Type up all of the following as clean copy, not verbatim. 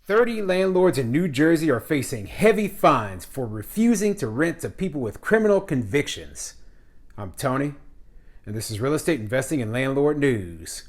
30 landlords in New Jersey are facing heavy fines for refusing to rent to people with criminal convictions. I'm Tony, and this is Real Estate Investing and Landlord News.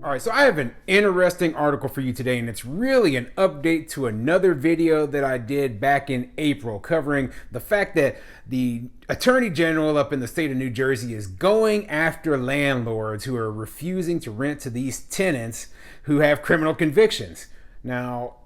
All right, so I have an interesting article for you today, and it's really an update to another video that I did back in April covering the fact that the Attorney General up in the state of New Jersey is going after landlords who are refusing to rent to these tenants who have criminal convictions. Now,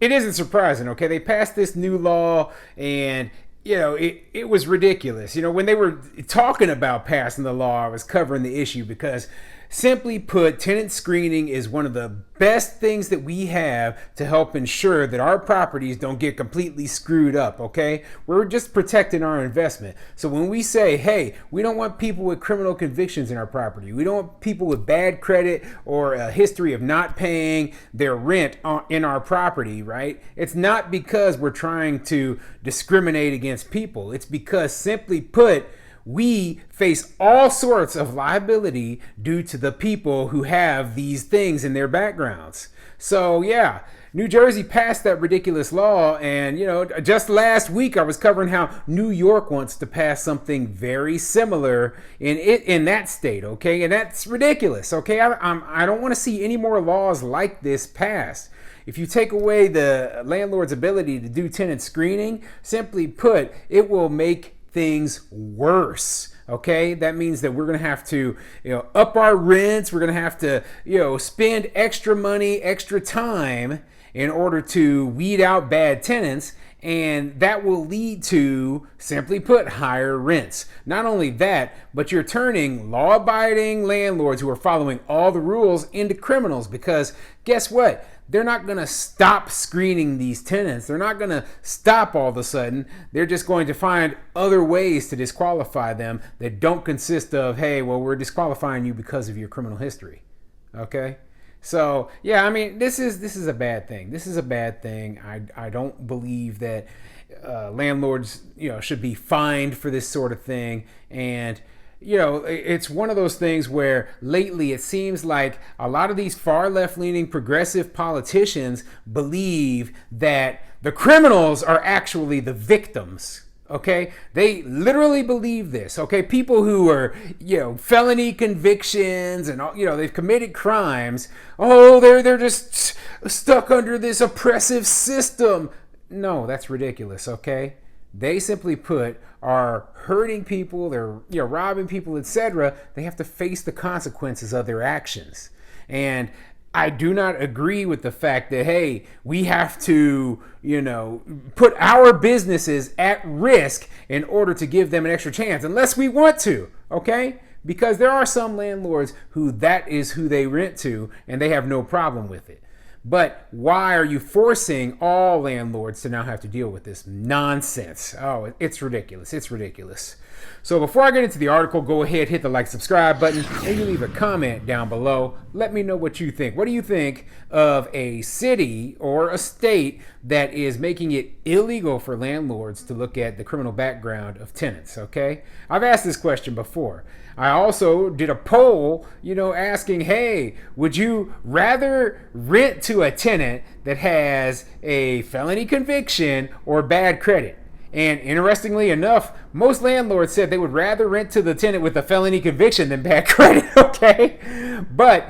it isn't surprising, okay? They passed this new law and it was ridiculous. When they were talking about passing the law, I was covering the issue because, simply put, tenant screening is one of the best things that we have to help ensure that our properties don't get completely screwed up, okay? We're just protecting our investment. So when we say, hey, we don't want people with criminal convictions in our property, we don't want people with bad credit or a history of not paying their rent in our property, right? It's not because we're trying to discriminate against people. It's because, simply put, we face all sorts of liability due to the people who have these things in their backgrounds. So yeah, New Jersey passed that ridiculous law, and just last week I was covering how New York wants to pass something very similar in that state, okay? And that's ridiculous, okay? I don't want to see any more laws like this passed. If you take away the landlord's ability to do tenant screening, simply put, it will make things worse. Okay, that means that we're going to have to, up our rents. We're going to have to, spend extra money, extra time in order to weed out bad tenants. And that will lead to, simply put, higher rents. Not only that, but you're turning law-abiding landlords who are following all the rules into criminals, because guess what? They're not going to stop screening these tenants. They're not going to stop all of a sudden. They're just going to find other ways to disqualify them that don't consist of, hey, well, we're disqualifying you because of your criminal history. Okay? So, yeah, I mean, this is a bad thing. This is a bad thing. I don't believe that landlords, should be fined for this sort of thing. And it's one of those things where lately it seems like a lot of these far left-leaning progressive politicians believe that the criminals are actually the victims. Okay, they literally believe this. Okay, people who are, felony convictions and they've committed crimes. Oh, they're just stuck under this oppressive system. No, that's ridiculous. Okay. They, simply put, are hurting people, they're robbing people, etc. They have to face the consequences of their actions. And I do not agree with the fact that, hey, we have to, put our businesses at risk in order to give them an extra chance, unless we want to, okay? Because there are some landlords who that is who they rent to, and they have no problem with it. But why are you forcing all landlords to now have to deal with this nonsense? Oh, it's ridiculous. It's ridiculous. So before I get into the article, go ahead, hit the like, subscribe button, and you leave a comment down below. Let me know what you think. What do you think of a city or a state that is making it illegal for landlords to look at the criminal background of tenants, okay? I've asked this question before. I also did a poll, asking, hey, would you rather rent to a tenant that has a felony conviction or bad credit? And interestingly enough, most landlords said they would rather rent to the tenant with a felony conviction than bad credit, okay? But,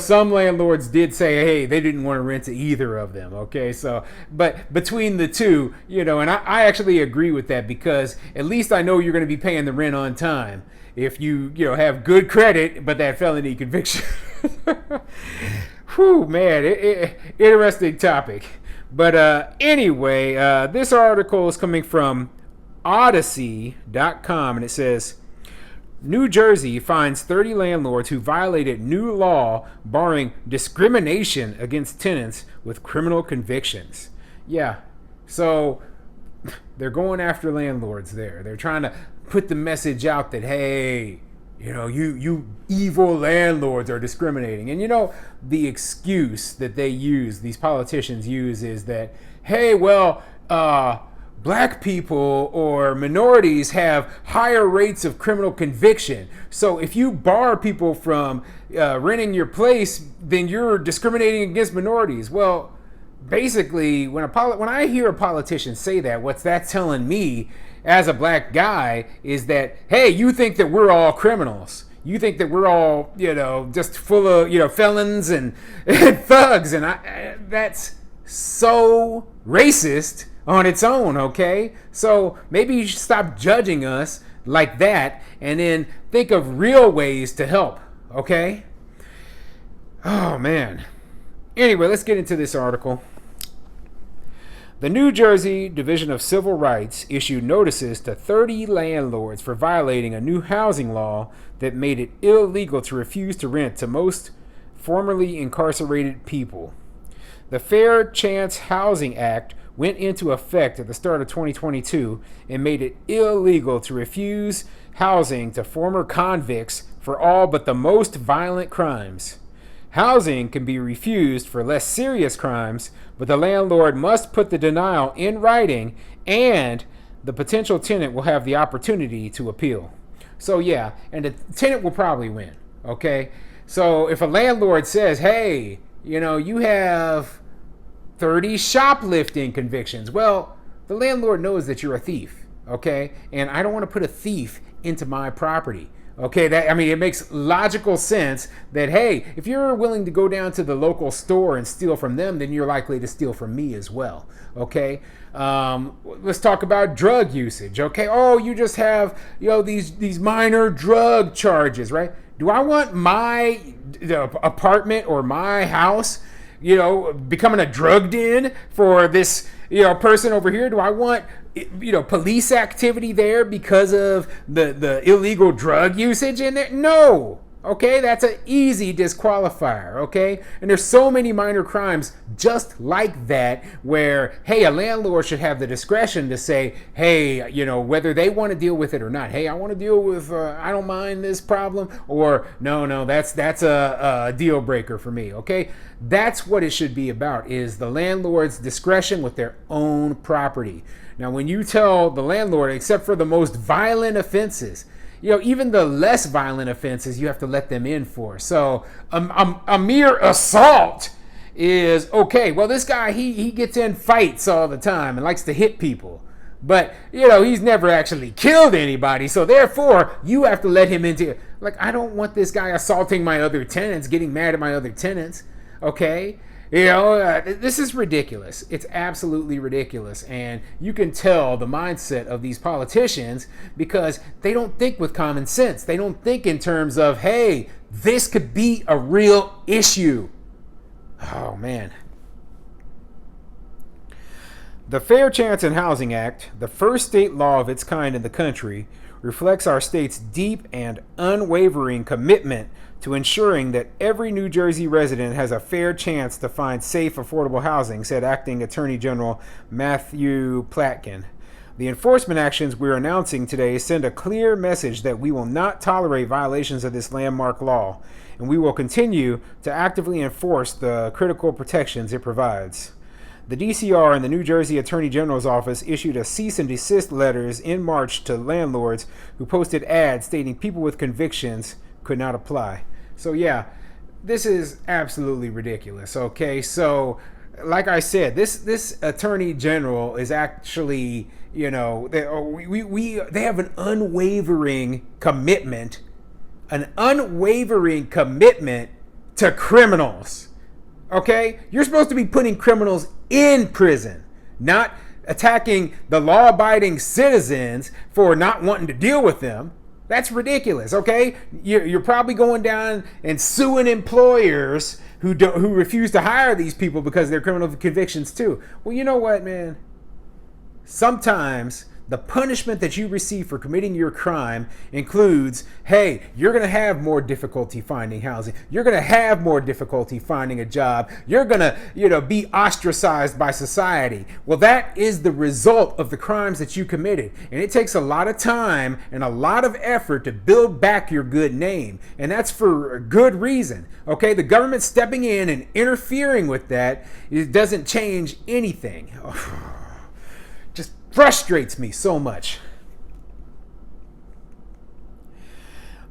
some landlords did say, hey, they didn't want to rent to either of them, okay? So, but between the two, and I actually agree with that, because at least I know you're going to be paying the rent on time if you, have good credit, but that felony conviction. Whew, man, interesting topic. But anyway, this article is coming from Odyssey.com, and it says, New Jersey finds 30 landlords who violated new law barring discrimination against tenants with criminal convictions. Yeah, so they're going after landlords there. They're trying to put the message out that, hey, you evil landlords are discriminating. And the excuse that they use, these politicians use, is that, hey, well, black people or minorities have higher rates of criminal conviction. So if you bar people from renting your place, then you're discriminating against minorities. Well, basically, when I hear a politician say that, what's that telling me as a black guy is that, hey, you think that we're all criminals. You think that we're all, just full of, felons and thugs. And that's so racist on its own, okay? So maybe you should stop judging us like that and then think of real ways to help, okay? Oh, man. Anyway, let's get into this article. The New Jersey Division of Civil Rights issued notices to 30 landlords for violating a new housing law that made it illegal to refuse to rent to most formerly incarcerated people. The Fair Chance Housing Act went into effect at the start of 2022 and made it illegal to refuse housing to former convicts for all but the most violent crimes. Housing can be refused for less serious crimes, but the landlord must put the denial in writing and the potential tenant will have the opportunity to appeal. So yeah, and the tenant will probably win, okay? So if a landlord says, hey, you have 30 shoplifting convictions, well, the landlord knows that you're a thief, okay? And I don't want to put a thief into my property. Okay, it makes logical sense that, hey, if you're willing to go down to the local store and steal from them, then you're likely to steal from me as well. Okay, let's talk about drug usage. Okay, oh, you just have these minor drug charges, right? Do I want my apartment or my house, becoming a drug den for this person over here? Do I want police activity there because of the illegal drug usage in there? No. Okay, that's an easy disqualifier, okay? And there's so many minor crimes just like that where, hey, a landlord should have the discretion to say, hey, whether they want to deal with it or not. Hey, I want to deal with, I don't mind this problem, or no, that's a deal breaker for me, okay? That's what it should be about, is the landlord's discretion with their own property. Now, when you tell the landlord, except for the most violent offenses, even the less violent offenses, you have to let them in for. So a mere assault is okay. Well, this guy, he gets in fights all the time and likes to hit people. But, he's never actually killed anybody. So therefore, you have to let him into, I don't want this guy assaulting my other tenants, getting mad at my other tenants. Okay? This is ridiculous. It's absolutely ridiculous. And you can tell the mindset of these politicians because they don't think with common sense. They don't think in terms of, hey, this could be a real issue. Oh, man. The Fair Chance and Housing Act, the first state law of its kind in the country, reflects our state's deep and unwavering commitment to ensuring that every New Jersey resident has a fair chance to find safe, affordable housing, said Acting Attorney General Matthew Platkin. The enforcement actions we're announcing today send a clear message that we will not tolerate violations of this landmark law, and we will continue to actively enforce the critical protections it provides. The DCR and the New Jersey Attorney General's office issued a cease and desist letters in March to landlords who posted ads stating people with convictions could not apply. So yeah, this is absolutely ridiculous. Okay, so like I said, this Attorney General is actually, they have an unwavering commitment to criminals. Okay, you're supposed to be putting criminals in prison, not attacking the law-abiding citizens for not wanting to deal with them. That's ridiculous, okay? You're probably going down and suing employers who refuse to hire these people because they're criminal convictions too. Well, you know what, man? Sometimes the punishment that you receive for committing your crime includes, hey, you're going to have more difficulty finding housing. You're going to have more difficulty finding a job. You're going to, be ostracized by society. Well, that is the result of the crimes that you committed. And it takes a lot of time and a lot of effort to build back your good name. And that's for a good reason. Okay, the government stepping in and interfering with that, it doesn't change anything. frustrates me so much.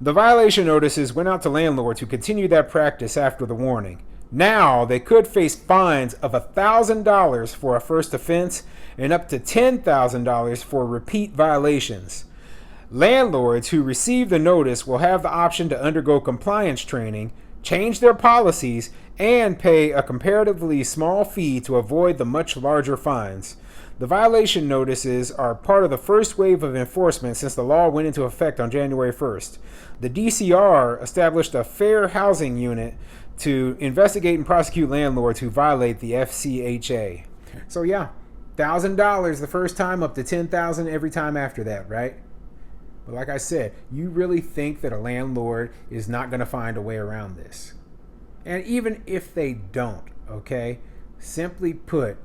The violation notices went out to landlords who continued that practice after the warning. Now, they could face fines of $1,000 for a first offense and up to $10,000 for repeat violations. Landlords who receive the notice will have the option to undergo compliance training, change their policies, and pay a comparatively small fee to avoid the much larger fines. The violation notices are part of the first wave of enforcement since the law went into effect on January 1st. The DCR established a fair housing unit to investigate and prosecute landlords who violate the FCHA. So yeah, $1,000 the first time, up to $10,000 every time after that, right? But like I said, you really think that a landlord is not going to find a way around this? And even if they don't, okay, simply put,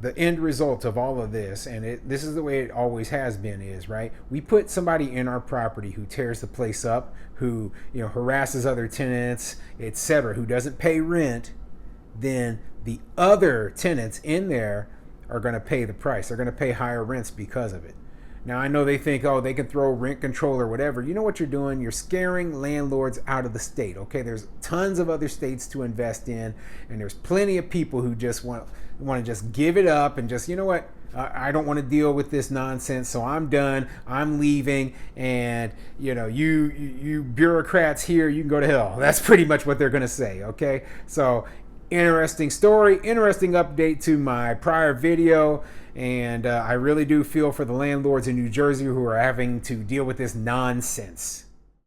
the end result of all of this, and this is the way it always has been, is, right, we put somebody in our property who tears the place up, who, you know, harasses other tenants, etc., who doesn't pay rent, then the other tenants in there are going to pay the price. They're going to pay higher rents because of it. Now, I know they think, oh, they can throw rent control or whatever. You know what you're doing? You're scaring landlords out of the state, okay? There's tons of other states to invest in, and there's plenty of people who just want to just give it up and just, you know what? I don't want to deal with this nonsense, so I'm done. I'm leaving, and, you know, you bureaucrats here, you can go to hell. That's pretty much what they're going to say, okay? So, interesting story, interesting update to my prior video, and I really do feel for the landlords in New Jersey who are having to deal with this nonsense.